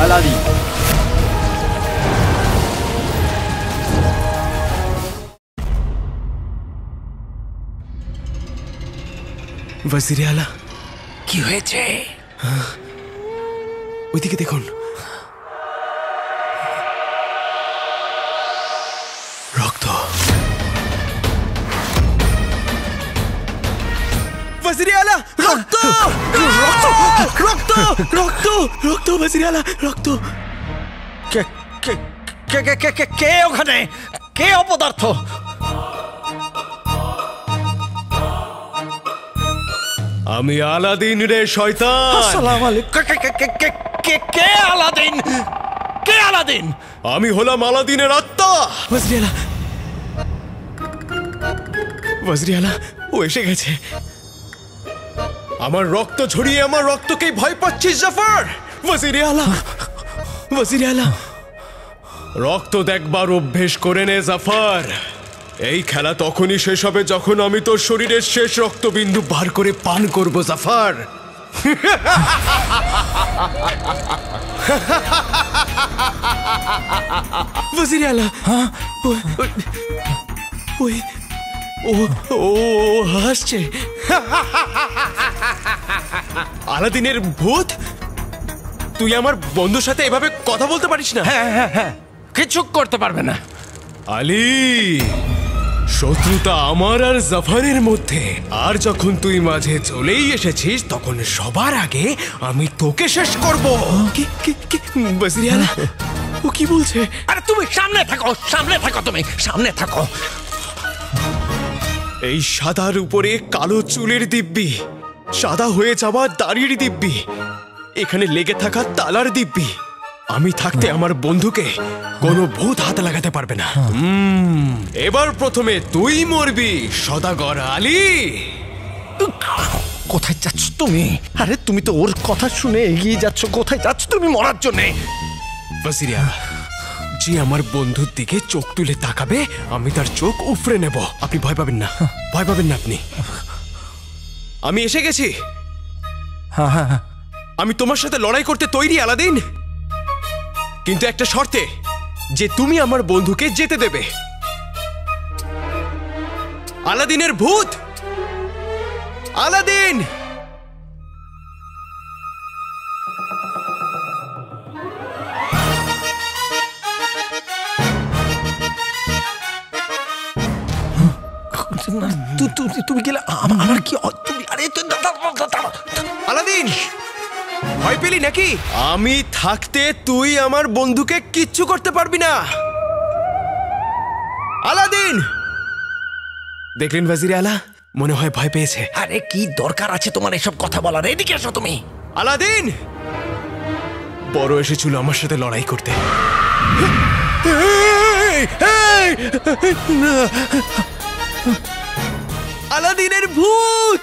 Aladdin. वजीर आला কি হয়েছে? ওইদিকে দেখুন, রক্ত। वजीर आला রক্ত, রক্ত, রক্ত, রক্ত, রক্ত, वजीर आला রক্ত। কে কে কে কে কে কে ওখানে? কে অপদার্থ? আমি আলাদিন রে শয়তান। আসসালামু আলাইকুম। কে আলাদিন? কে আলাদিন? আমি হলাম আলাদিনের আত্মা। वजीर आला, वजीर आला ও এসে গেছে। আমার রক্ত ঝরিয়ে আমার রক্তকে ভয় পাচ্ছিস জাফর? वजीर आला, वजीर आला রক্ত দেখবার অভ্যেস করে নে জাফর। এই খেলা তখনই শেষ হবে যখন আমি তোর শরীরের শেষ রক্তবিন্দু বার করে পান করব জাফর। वजीर आला, ওই ও ও হাসছে। আলাদিনের ভূত, তুই আমার বন্ধুর সাথে এভাবে কথা বলতে পারিস না। হ্যাঁ হ্যাঁ হ্যাঁ, কিছু করতে পারবে না। আলী, শত্রুতা আমার আর জাফরের মধ্যে, আর যখন তুই মাঝে চলেই এসেছিস তখন সবার আগে আমি তোকে শেষ করব। वजीर आला ও কি বলছে? আরে তুমি সামনে থাকো, সামনে থাকো, তুমি সামনে থাকো। এই সাদার উপরে কালো চুলের দিব্যি, সাদা হয়ে যাওয়া দাড়ির দিব্যি, এখানে লেগে থাকা তালার দিব্যি, আমি থাকতে আমার বন্ধুকে কোনো ভূত হাতে লাগাতে পারবে না। এবার প্রথমে তুই মরবি সদাগর আলী। কোথায় যাচ্ছ তুমি? আরে তুমি তো ওর কথা শুনে এগিয়ে যাচ্ছ। কোথায় যাচ্ছ তুমি মরার জন্য? वजीर आला, যে আমার বন্ধুর দিকে চোখ তুলে তাকাবে আমি তার চোখ উফরে নেব। আপনি ভয় পাবেন না, ভয় পাবেন না আপনি। আমি এসে গেছি। হ্যাঁ হ্যাঁ, আমি তোমার সাথে লড়াই করতে তৈরি আলাদিন, কিন্তু একটা শর্তে, যে তুমি আমার বন্ধুকে যেতে দেবে। আলাদিনের ভূত, আলাদিন! তুমি গেলে আমার কি? তুমি আরে আলাদিন, ভয় পেলি নাকি? আমি থাকতে তুই আমার বন্ধুকে কিচ্ছু করতে পারবি না। আলাদিন! দেখলেন वजीर आला, মনে হয় ভয় পেয়েছে। আরে কি দরকার আছে তোমার এসব কথা বলার? এদিকে এসো তুমি। আলাদিন বড় এসেছিল আমার সাথে লড়াই করতে। আলাদিনের ভূত!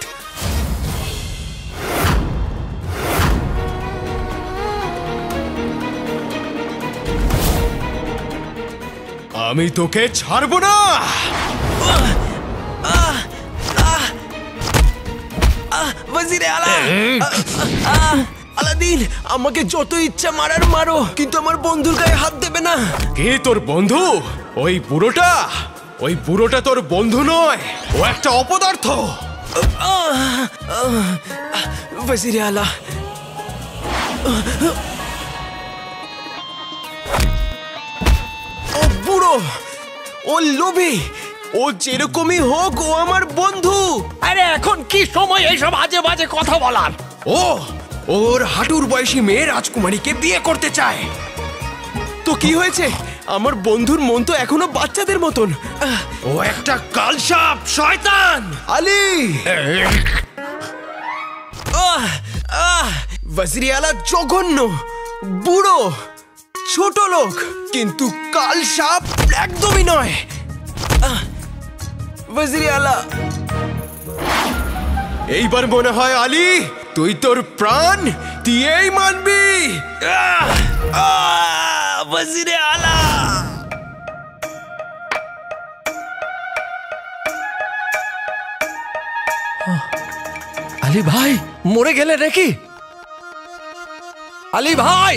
আমি তোকে ছাড়বো না। वजीर आला, আলাদিন, আমাকে যত ইচ্ছা মারার মারো, কিন্তু আমার বন্ধুর গায়ে হাত দেবে না। কে তোর বন্ধু? ওই বুড়োটা? ওই বুড়োটা তোর বন্ধু নয়, ও একটা অপদার্থ। वजीर आला, ও বুড়ো, ও লোভী, ও যেরকমই হোক ও আমার বন্ধু। আরে এখন কি সময় এইসব আজে বাজে কথা বলার? ও ওর হাঁটুর বয়সী মেয়ে রাজকুমারীকে বিয়ে করতে চায়। তো কি হয়েছে? আমার বন্ধুর মন তো এখনো বাচ্চাদের মতন। ও একটা কালসাপ, শয়তান। আলী, वजीर आला জঘন্য, বুড়ো, ছোট লোক, কিন্তু কালসাপ একদমই নয়। वजीर आला, এইবার মনে হয় আলী তুই তোর প্রাণ দিয়েই মানবি। वजीर आला, আলী ভাই মরে গেলে নাকি? আলী ভাই,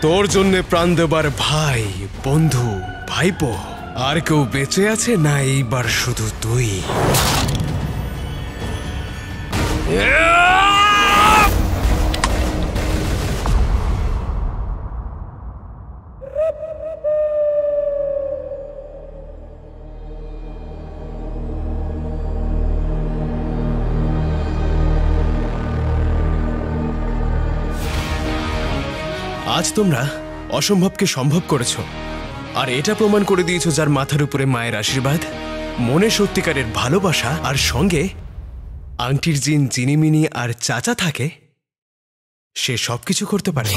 তোর জন্য প্রাণ দেবার ভাই, বন্ধু, ভাইপো আর কেউ বেঁচে আছে না? এইবার শুধু তুই। আজ তোমরা অসম্ভবকে সম্ভব করেছ, আর এটা প্রমাণ করে দিয়েছ যার মাথার উপরে মায়ের আশীর্বাদ, মনে সত্যিকারের ভালোবাসা আর সঙ্গে আংটির জিন জিনিমিনি আর চাচা থাকে, সে সবকিছু করতে পারে।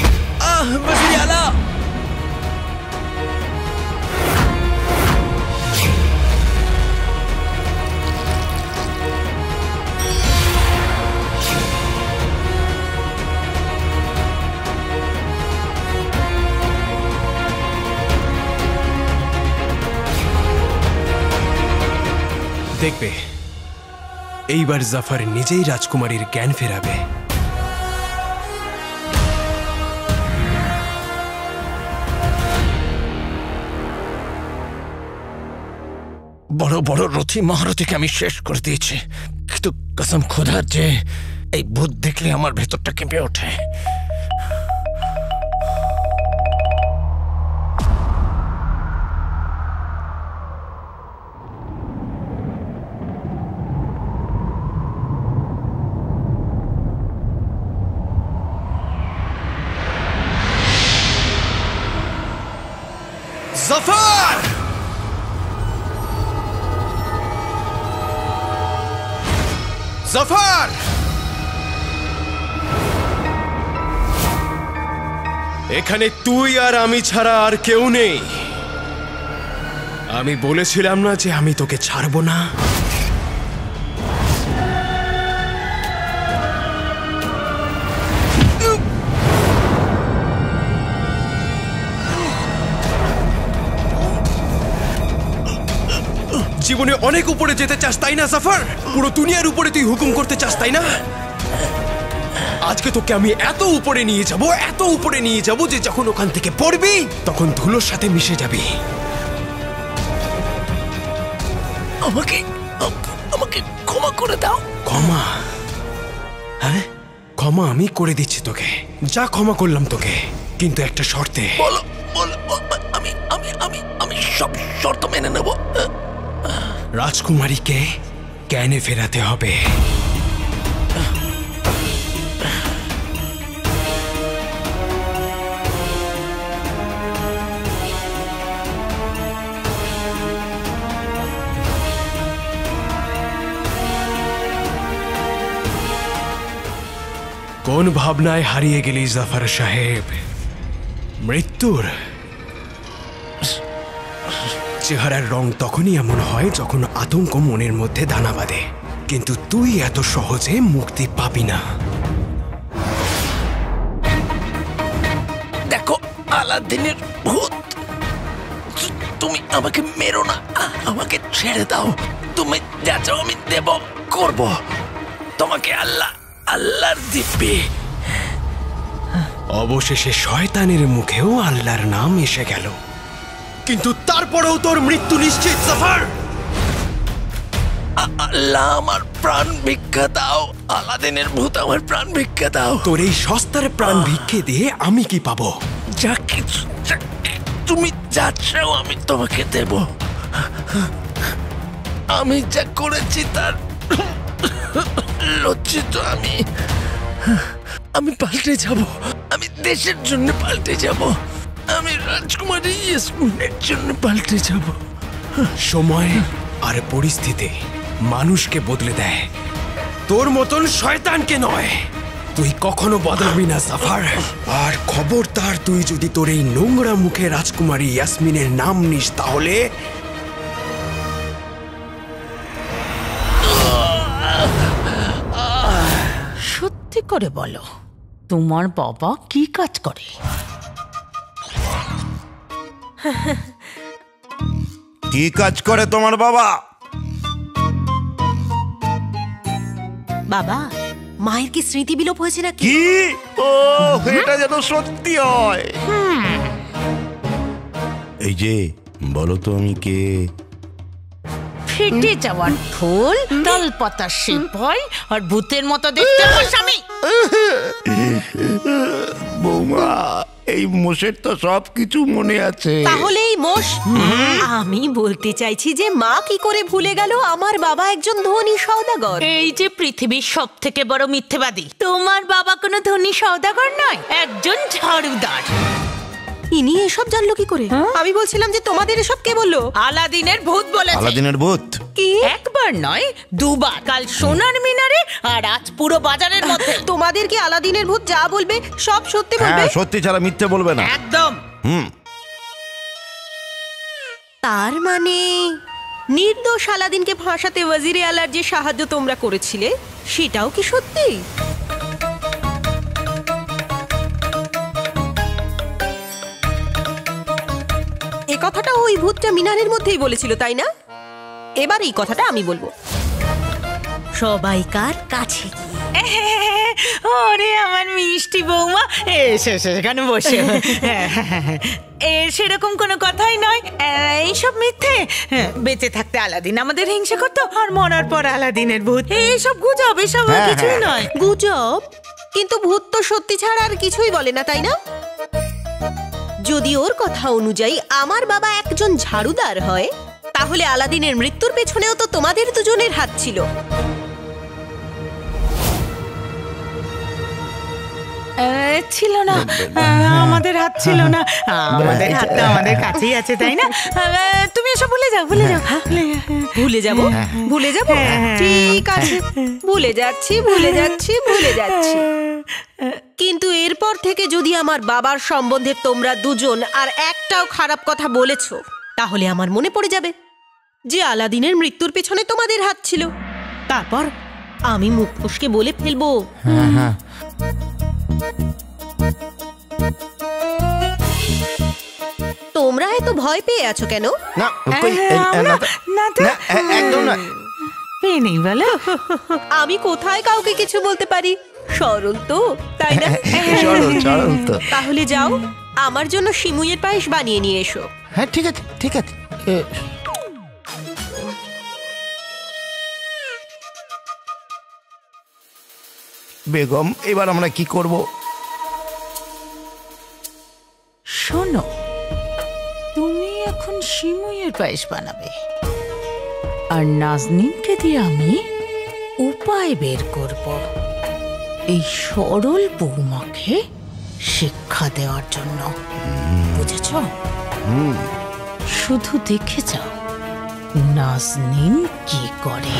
দেখবে এইবার জাফর নিজেই রাজকুমারীর জ্ঞান ফেরাবে। বড় বড় রথী মহারথীকে আমি শেষ করে দিয়েছি, কিন্তু কসম খোদার যে এই ভূত দেখলে আমার ভেতরটা কেঁপে ওঠে। জাফর! জাফর! এখানে তুই আর আমি ছাড়া আর কেউ নেই। আমি বলেছিলাম না যে আমি তোকে ছাড়বো না? জীবনে অনেক উপরে যেতে চাস তাই না জাফর? পুরো দুনিয়ার উপরে তুই হুকুম করতে চাস তাই না? আজকে তোকে আমি এত উপরে নিয়ে যাব, এত উপরে নিয়ে যাব যে যখন ওখান থেকে পড়বি তখন ধুলোর সাথে মিশে যাবি। আমাকে আমাকে ক্ষমা করে দাও। ক্ষমা? হ্যাঁ, ক্ষমা আমি করে দিচ্ছি তোকে। যা, ক্ষমা করলাম তোকে, কিন্তু একটা শর্তে। বলো বলো, আমি আমি আমি আমি সব শর্ত মেনে নেব। রাজকুমারীকে জ্ঞানে ফেরাতে হবে। কোন ভাবনায় হারিয়ে গেলি জাফর সাহেব? মৃত্যুর? চেহারার রং তখনই এমন হয় যখন আতঙ্ক মনের মধ্যে দানা বাঁধে, কিন্তু তুই এত সহজে মুক্তি পাবি না। দেখো আলাদিনের ভূত, তুমি আমাকে মেরো না, আমাকে ছেড়ে দাও। তুমি যা চাও আমি দেব, করব। তোমাকে আল্লাহর দিব্যি। অবশেষে শয়তানের মুখেও আল্লাহর নাম এসে গেল, কিন্তু তারপরেও তোর মৃত্যু নিশ্চিত জাফর। আল্লাহ আমার প্রাণ ভিক্ষা দাও, আলাদিনের ভূত আমার প্রাণ ভিক্ষা দাও। তোর এই সস্তার প্রাণ ভিক্ষে দিয়ে আমি কি পাবো? যা কিছু তুমি যা চাও আমি তোমাকে দেব। আমি যা করেছি তার লজ্জিত আমি পাল্টে যাব। আমি দেশের জন্য পাল্টে যাব। আমি রাজকুমারী ইয়াসমিনের জন্য পাল্টে যাব। সময় আর পরিস্থিতি মানুষকে বদলে দেয়, তোর মতন শয়তানকে নয়। তুই কখনো বদলাবি না জাফর। আর খবরদার তুই যদি তোর এই নোংরা মুখে রাজকুমারী ইয়াসমিনের নাম নিস তাহলে সত্যি করে বলো, তোমার বাবা কি কাজ করে? কি কাজ করে তোমার বাবা? বাবা, মায়ের কি স্মৃতি বিলোপ হয়েছে নাকি? কি? ও, এটা যেন সত্যি হয়। এই যে বলো তো আমি কে? ফেটে যাওয়ার ফুল, তাল পাতার সিপাই আর ভূতের মতো দেখতে আমার স্বামী। বৌমা, এই মোষের তো সবকিছু মনে আছে। তাহলে এই মোষ? আমি বলতে চাইছি যে মা কি করে ভুলে গেল আমার বাবা একজন ধনী সওদাগর। এই যে পৃথিবীর সব থেকে বড় মিথ্যেবাদী, তোমার বাবা কোনো ধনী সওদাগর নয়, একজন ঝাড়ুদার। ইনি এসব জানলো কি করে? আমি বলছিলাম যে তোমাদের এসব কে বললো? আলাদিনের ভূত বলেছে। আলাদিনের ভূত? কি? একবার নয়, দুবার। কাল সোনার মিনারে আর আজ পুরো বাজারের মধ্যে। তোমাদের কি আলাদিনের ভূত যা বলবে সব সত্যি বলবে? হ্যাঁ, সত্যি ছাড়া মিথ্যে বলবে না। একদম। তার মানে নির্দোষ আলাদিনকে ফাঁসাতে ওয়াজিরে আলার যে সাহায্য তোমরা করেছিলে সেটাও কি সত্যি? এ কথাটা ওই ভূতটা মিনারের মধ্যেই বলেছিল, তাই না? এবার এই কথাটা আমি বলবো সবাইকার কাছে গিয়ে। ওরে আমার মিষ্টি বৌমা, এসে এখানে বসে। সেরকম কোনো কথাই নয়, এইসব মিথ্যে। বেঁচে থাকতে আলাদিন আমাদের হিংসা করতো, আর মরার পর আলাদিনের ভূত। এইসব গুজব, এসব কিছুই নয়। গুজব? কিন্তু ভূত তো সত্যি ছাড়া আর কিছুই বলে না, তাই না? যদি ওর কথা অনুযায়ী আমার বাবা একজন ঝাড়ুদার হয়, তাহলে আলাদিনের মৃত্যুর পেছনেও তো তোমাদের দুজনের হাত ছিল। ছিল না, আমাদের হাত ছিল না। আমাদের হাতটা আমাদের কাছেই আছে, তাই না? তুমি এসব ভুলে যাও, ভুলে যাও। ভুলে যাব? ভুলে যাব? ঠিক আছে, ভুলে যাচ্ছি, ভুলে যাচ্ছি, ভুলে যাচ্ছি। কিন্তু এরপর থেকে যদি আমার বাবার সম্বন্ধে তোমরা দুজন আর একটাও খারাপ কথা বলেছো, তাহলে আমার মনে পড়ে যাবে যে আলাদিনের মৃত্যুর পেছনে তোমাদের হাত ছিল। তারপর আমি মুখ ফসকে বলে ফেলবো। তোমরা এত ভয় পেয়ে আছো কেন? না, একদম না। নেই বলো। আমি কোথায় কাউকে কিছু বলতে পারি? সরল তো, তাই না? সরল তো। তাহলে যাও, আমার জন্য শিমুইয়ের পায়েস বানিয়ে নিয়ে এসো। হ্যাঁ, ঠিক আছে, ঠিক আছে। বেগম, এবার আমরা কি করব? শোনো, তুমি এখন শিমুইয়ের পায়েস বানাবে, আর নাজনীনকে দিয়ে আমি উপায় বের করব এই সরল বৌমাকে শিক্ষা দেওয়ার জন্য। বুঝেছ? শুধু দেখে যাও নাজনীন কি করে।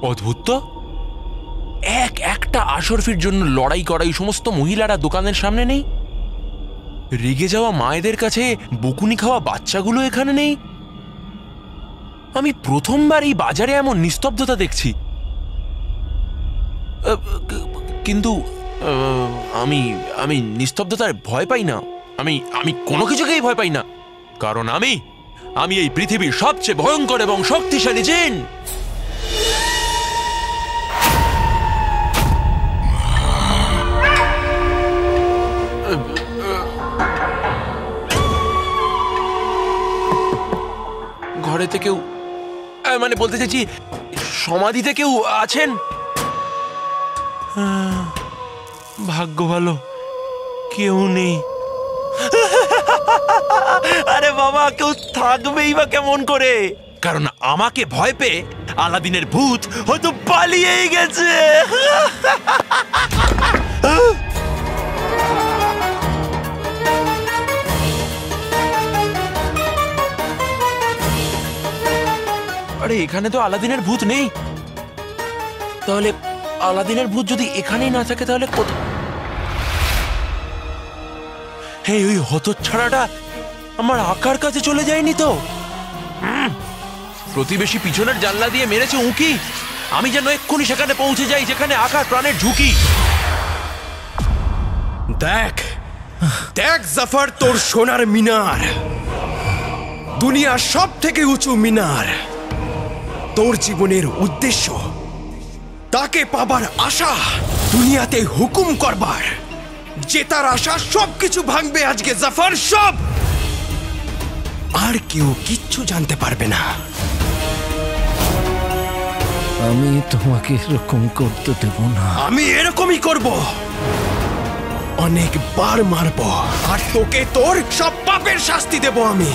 অদ্ভুত তো, একটা আশরফির জন্য লড়াই করা এই সমস্ত মহিলারা দোকানের সামনে নেই, রেগে যাওয়া মায়েদের কাছে বকুনি খাওয়া বাচ্চাগুলো এখানে নেই। আমি প্রথমবার এই বাজারে এমন নিস্তব্ধতা দেখছি। কিন্তু আমি নিস্তব্ধতার ভয় পাই না। আমি কোনো কিছুকেই ভয় পাই না, কারণ আমি এই পৃথিবীর সবচেয়ে ভয়ঙ্কর এবং শক্তিশালী জিন। ঘরেতে কেউ, মানে বলতে চাইছি সমাধিতে কেউ আছেন? ভাগ্য ভালো, কেউ নেই। আরে বাবা, কেউ থাকবেই বা কেমন করে? কারণ আমাকে ভয় পেয়ে আলাদিনের ভূত হয়তো পালিয়েই গেছে। আরে এখানে তো আলাদিনের ভূত নেই, তাহলে আলাদিনের ভূত যদি এখানেই না থাকে তাহলে কত? এই ওই হতচ্ছাড়াটা আমার আকার কাছে চলে যায়নি তো? প্রতিবেশী পিছনের জানলা দিয়ে মেরেছে উঁকি, আমি যেন এক্ষুনি সেখানে পৌঁছে যাই যেখানে আকার প্রাণের ঝুঁকি। দেখ দেখ জাফর, তোর সোনার মিনার, দুনিয়ার সব থেকে উঁচু মিনার, তোর জীবনের উদ্দেশ্য, তাকে পাবার আশা, দুনিয়াতে হুকুম করবার, জেতার আশা, সবকিছু ভাঙবে আজকে জাফর, সব। আর কেউ কিচ্ছু জানতে পারবে না। আমি তোমাকে এরকম করতে দেব না। আমি এরকমই করব, অনেকবার মারব, আর তোকে তোর সব পাপের শাস্তি দেব আমি।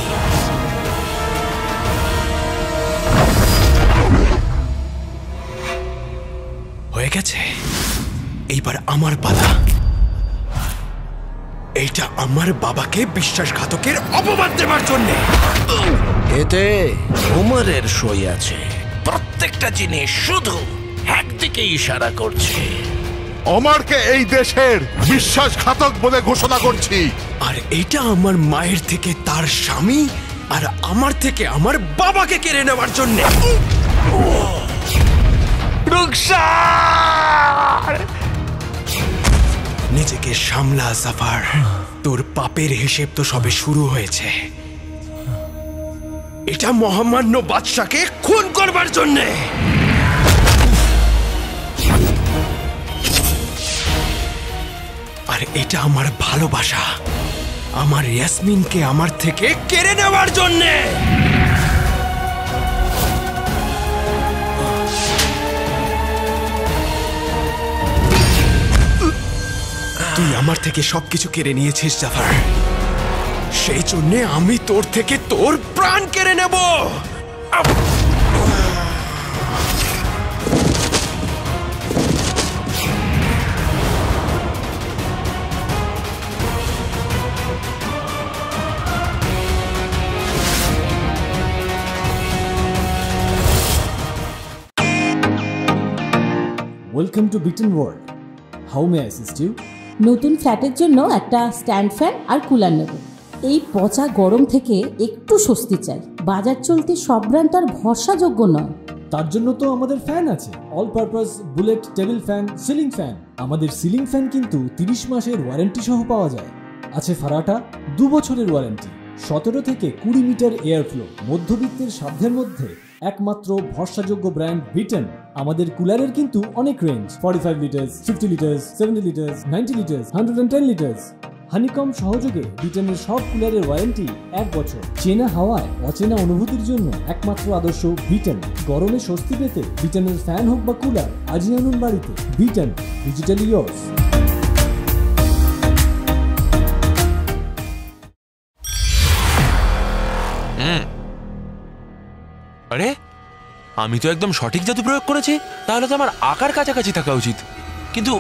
হয়ে গেছে, এইবার আমার পালা। এইটা আমার বাবাকে বিশ্বাসঘাতকের অপবাদ দেবার জন্য। এতে উমরের সই আছে। প্রত্যেকটা জিনিস শুধু একদিকে ইশারা করছে। অমরকে এই দেশের বিশ্বাসঘাতক বলে ঘোষণা করছি। আর এটা আমার মায়ের থেকে তার স্বামী, আর আমার থেকে আমার বাবাকে কেড়ে নেওয়ার জন্য। নিজেকে সামলা জাফর, তোর পাপের হিসেব তো সবে শুরু হয়েছে। এটা মহামান্য বাদশাকে খুন করবার জন্য। আর এটা আমার ভালোবাসা, আমার ইয়াসমিনকে আমার থেকে কেড়ে নেওয়ার জন্যে। তুই আমার থেকে সবকিছু কেড়ে নিয়েছিস জাফর, সেই জন্যে আমি তোর থেকে তোর প্রাণ কেড়ে নেব। Welcome to Bitten world. How may I assist you? নতুন ফ্ল্যাটের জন্য একটা স্ট্যান্ড ফ্যান আর কুলার নেব। এই পচা গরম থেকে একটু স্বস্তি চাই। বাজার চলতে সব ব্র্যান্ড আর ভরসাযোগ্য নয়। তার জন্য তো আমাদের ফ্যান আছে, all purpose bullet table fan, ceiling fan. আমাদের সিলিং ফ্যান কিন্তু 30 মাসের ওয়ারেন্টি সহ পাওয়া যায়। আছে ফারাটা 2 বছরের ওয়ারেন্টি, 17 থেকে 20 মিটার এয়ার ফ্লো, মধ্যবিত্তের সাধ্যের মধ্যে একমাত্র ভরসাযোগ্য ব্র্যান্ড বিটেন। আমাদের কুলারের কিন্তু অনেক range, 45 litres, 50 litres, 70 litres, 90 litres, 110 litres. Honeycomb সহযোগে বিটেনের সব কুলারের ওয়ারেন্টি 1 বছর। চেনা হাওয়ায় অচেনা অনুভূতির জন্য একমাত্র আদর্শ বিটেন। গরমে স্বস্তি পেতে বিটেনের ফ্যান হোক বা কুলার, আজই আনুন বাড়িতে। Beaten, digitally yours. আরে আমি তো একদম সঠিক জাদু প্রয়োগ করেছি, তাহলে তো আমার আকার কাছাকাছি থাকা উচিত। কিন্তু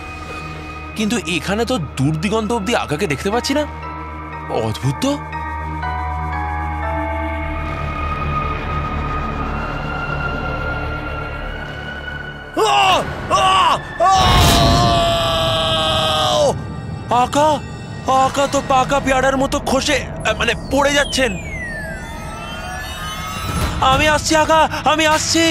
কিন্তু এখানে তো দূর দিগন্ত অব্দি আকাকে দেখতে পাচ্ছি না। অদ্ভুত তো। আকা আকা তো পাকা পেয়ারার মতো খসে মানে পড়ে যাচ্ছেন। আমি আসছি আকা, আমি আসছি।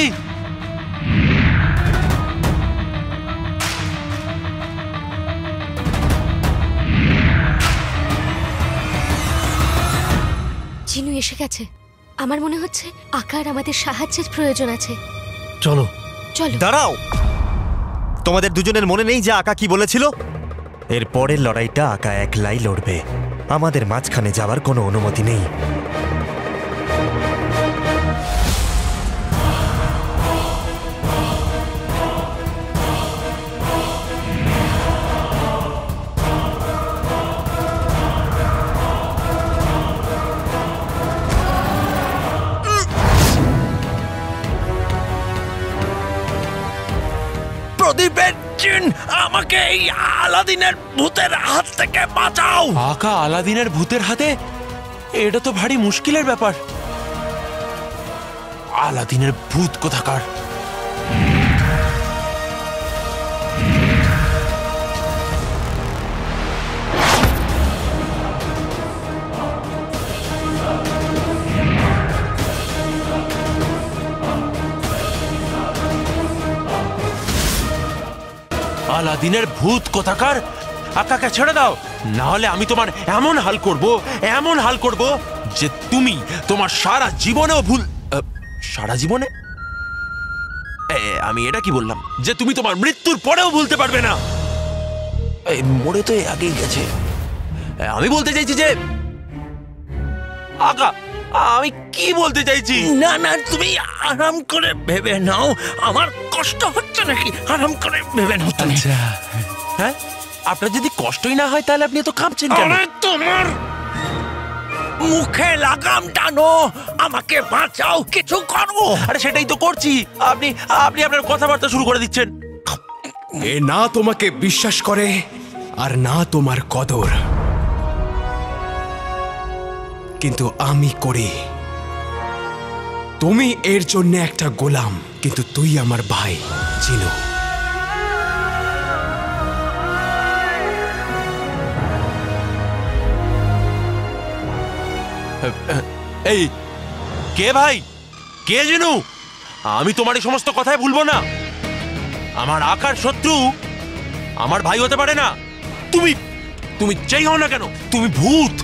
চিনু এসে গেছে। আমার মনে হচ্ছে আকার আমাদের সাহায্যের প্রয়োজন আছে। চলো চলো। দাঁড়াও, তোমাদের দুজনের মনে নেই যে আকা কি বলেছিল? এর পরের লড়াইটা আকা একলাই লড়বে, আমাদের মাঝখানে যাওয়ার কোনো অনুমতি নেই। প্রদীপের চিন, আমাকে এই আলাদিনের ভূতের হাত থেকে বাঁচাও। আকা আলাদিনের ভূতের হাতে? এটা তো ভারী মুশকিলের ব্যাপার। আলাদিনের ভূত কোথাকার। আলাদিনের ভূত কোথাকার, আকাকে ছেড়ে দাও, না হলে আমি তোমার এমন হাল করব যে তুমি তোমার সারা জীবনেও সারা জীবনে আমি এটা কি বললাম, যে তুমি তোমার মৃত্যুর পরেও ভুলতে পারবে না। মরে তো আগেই গেছে। আমি বলতে চাইছি যে আকা, আমি কি বলতে চাইছি। না না, তুমি আরাম করে ভেবে নাও। আমার কষ্ট হচ্ছে নাকি? আরাম করে ভেবে নাও তুমি। হ্যাঁ, আপনার যদি কষ্টই না হয় তাহলে আপনি এত কাঁপছেন কেন? আরে তোমার মুখে লাগাম টানো, আমাকে বাঁচাও, কিছু করো। আরে সেটাই তো করছি। আপনি আপনার কথাবার্তা শুরু করে দিচ্ছেন। এ না তোমাকে বিশ্বাস করে আর না তোমার কদর, কিন্তু আমি করি। তুমি এর জন্য একটা গোলাম, কিন্তু তুই আমার ভাই চিনো। এই কে ভাই, কে জিনু? আমি তোমার এই সমস্ত কথাই ভুলবো না। আমার আকার শত্রু আমার ভাই হতে পারে না। তুমি যেই হও না কেন, তুমি ভূত,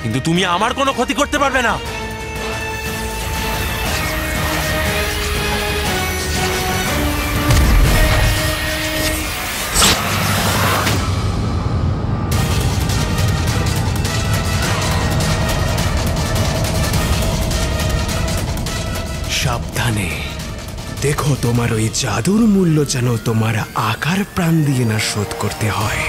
কিন্তু তুমি আমার কোনো ক্ষতি করতে পারবে না। সাবধানে দেখো, তোমার ওই জাদুর মূল্য যেন তোমার আকার প্রাণ দিয়ে না শোধ করতে হয়।